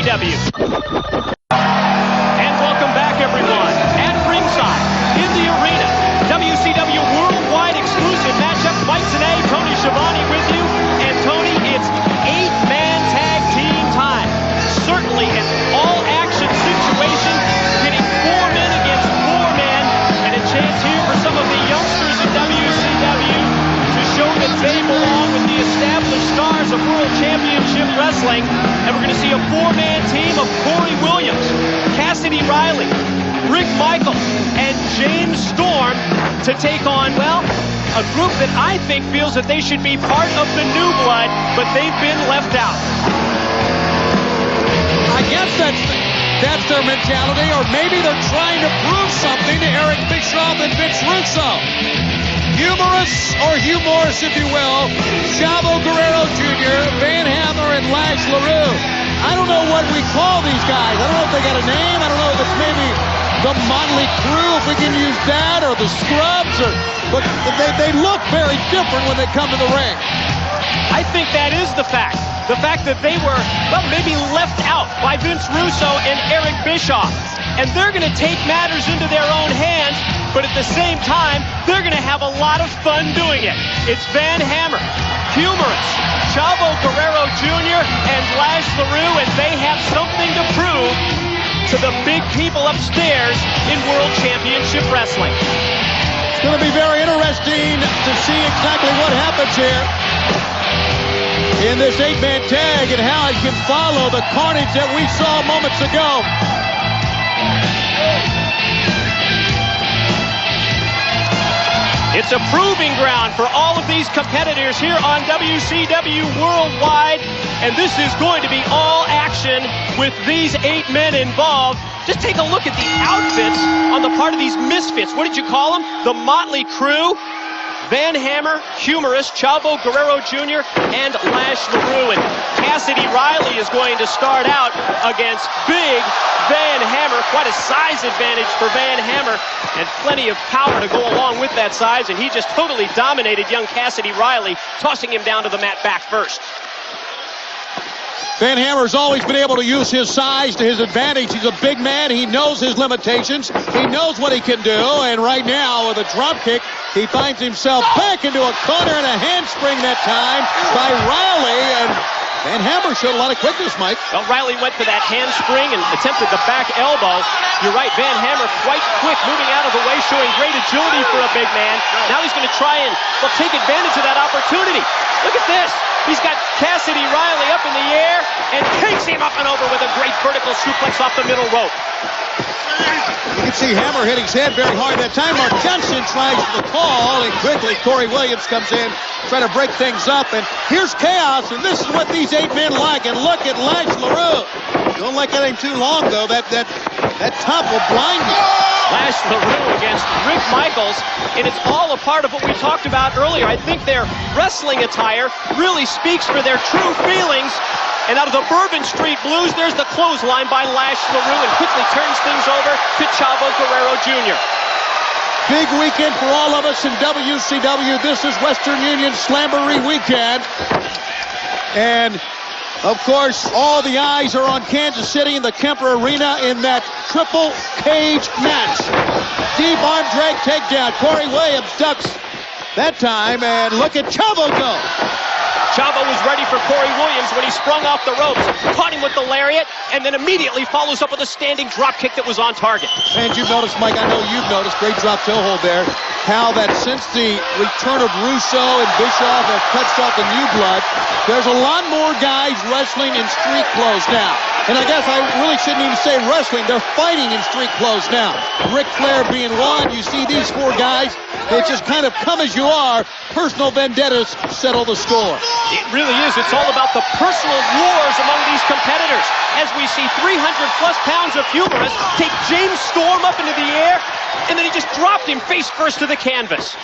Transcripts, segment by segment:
WCW. And welcome back, everyone. At ringside, in the arena, WCW Worldwide exclusive matchup. Mike Tenay, Tony Schiavone with you. And Tony, it's 8-man tag team time. Certainly an all-action situation, getting 4 men against 4 men, and a chance here for some of the youngsters in WCW to show that they belong with the established stars of World Championship Wrestling. And we're going to see a 4-man team of Corey Williams, Cassidy Riley, Rick Michaels, and James Storm to take on, well, a group that I think feels that they should be part of the new blood, but they've been left out. I guess that's their mentality, or maybe they're trying to prove something to Eric Bischoff and Vince Russo. Humorous, or humorous if you will, Chavo Guerrero Jr., Van Hammer, and Lash LaRue. I don't know what we call these guys. I don't know if they got a name. I don't know if it's maybe the Motley Crew, if we can use that, or the Scrubs, but they look very different when they come to the ring. I think that is the fact. The fact that they were, well, maybe left out by Vince Russo and Eric Bischoff. And they're going to take matters into their own hands, but at the same time, they're going to have a lot of fun doing it. It's Van Hammer, humorous, Chavo Guerrero Jr., and Lash LaRue, and they have something to prove to the big people upstairs in World Championship Wrestling. It's going to be very interesting to see exactly what happens here in this 8-man tag and how it can follow the carnage that we saw moments ago. It's a proving ground for all of these competitors here on WCW Worldwide, and this is going to be all action with these 8 men involved. Just take a look at the outfits on the part of these misfits. What did you call them? The Motley Crew. Van Hammer, humorous, Chavo Guerrero Jr., and Lash LaRue. And Cassidy Riley is going to start out against big Van Hammer. Quite a size advantage for Van Hammer, and plenty of power to go along with that size. And he just totally dominated young Cassidy Riley, tossing him down to the mat back first. Van Hammer's always been able to use his size to his advantage. He's a big man. He knows his limitations. He knows what he can do. And right now, with a drop kick, he finds himself back into a corner and a handspring that time by Riley. And Van Hammer showed a lot of quickness, Mike. Well, Riley went for that handspring and attempted the back elbow. You're right, Van Hammer quite quick, moving out of the way, showing great agility for a big man. Now he's going to try and, well, take advantage of that opportunity. Look at this. He's got Cassidy Riley up in the air and takes him up and over with a great vertical suplex off the middle rope. You can see Hammer hitting his head very hard that time. Mark Johnson tries the call, and quickly Corey Williams comes in, trying to break things up. And here's chaos, and this is what these 8 men like. And look at Lash LaRue. Don't like anything too long, though. That top will blind you. Lash LaRue against Rick Michaels, and it's all a part of what we talked about earlier. I think their wrestling attire really speaks for their true feelings. And out of the Bourbon Street Blues, there's the clothesline by Lash LaRue, and quickly turns things over to Chavo Guerrero Jr. Big weekend for all of us in WCW. This is Western Union Slamboree weekend. And, of course, all the eyes are on Kansas City in the Kemper Arena in that triple cage match. Deep arm drag takedown. Corey Williams ducks that time, and look at Chavo go. Chavo was ready for Corey Williams when he sprung off the ropes, caught him with the lariat, and then immediately follows up with a standing drop kick that was on target. And you've noticed, Mike, I know you've noticed, great drop toe hold there, how that since the return of Russo and Bischoff have touched off the new blood, there's a lot more guys wrestling in street clothes now. And I guess I really shouldn't even say wrestling, they're fighting in street clothes now. Ric Flair being one, you see these 4 guys, they just kind of come as you are, personal vendettas settle the score. It really is. It's all about the personal wars among these competitors. As we see 300-plus pounds of humorous take James Storm up into the air, and then he just dropped him face first to the canvas.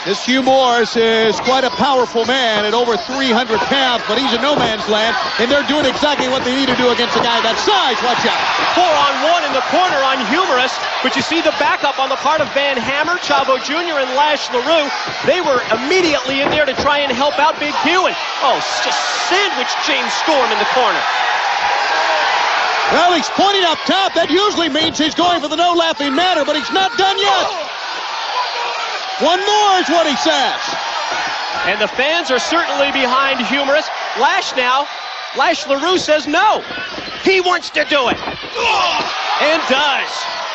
This Hugh Morris is quite a powerful man at over 300 pounds, but he's in no man's land, and they're doing exactly what they need to do against a guy that size. Watch out. 4-on-1 in the corner on Humorous, but you see the backup on the part of Van Hammer, Chavo Jr., and Lash LaRue. They were immediately in there to try and help out Big Hugh, and just sandwiched James Storm in the corner. Well, he's pointing up top. That usually means he's going for the no laughing matter, but he's not done yet. One more is what he says. And the fans are certainly behind Humorous. Lash LaRue says no. He wants to do it. And does.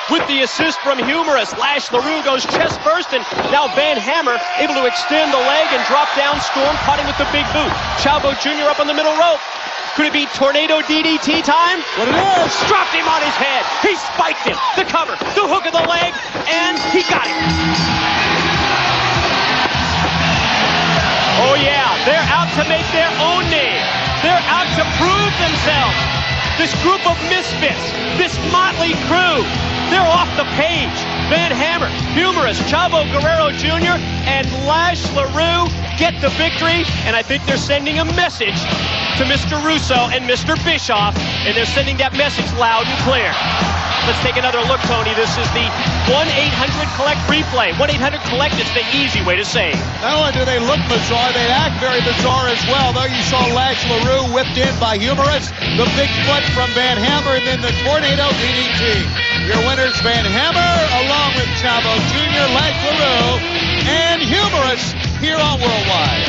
With the assist from Humorous, Lash LaRue goes chest first, and now Van Hammer able to extend the leg and drop down Storm, caught him with the big boot. Chavo Jr. up on the middle rope. Could it be Tornado DDT time? What it is? Dropped him on his head. He spiked him. The cover, the hook of the leg, and he got him. Oh yeah, they're out to make their own name. They're out to prove themselves. This group of misfits, this motley crew, they're off the page. Van Hammer, Humorous, Chavo Guerrero Jr., and Lash LaRue get the victory, and I think they're sending a message to Mr. Russo and Mr. Bischoff, and they're sending that message loud and clear. Let's take another look, Tony. This is the 1-800-COLLECT replay. 1-800-COLLECT is the easy way to save. Not only do they look bizarre, they act very bizarre as well. Though you saw Lash LaRue whipped in by Humorous, the big foot from Van Hammer, and then the Tornado DDT. Your winners, Van Hammer, along with Chavo Jr., Lash LaRue, and Humorous here on Worldwide.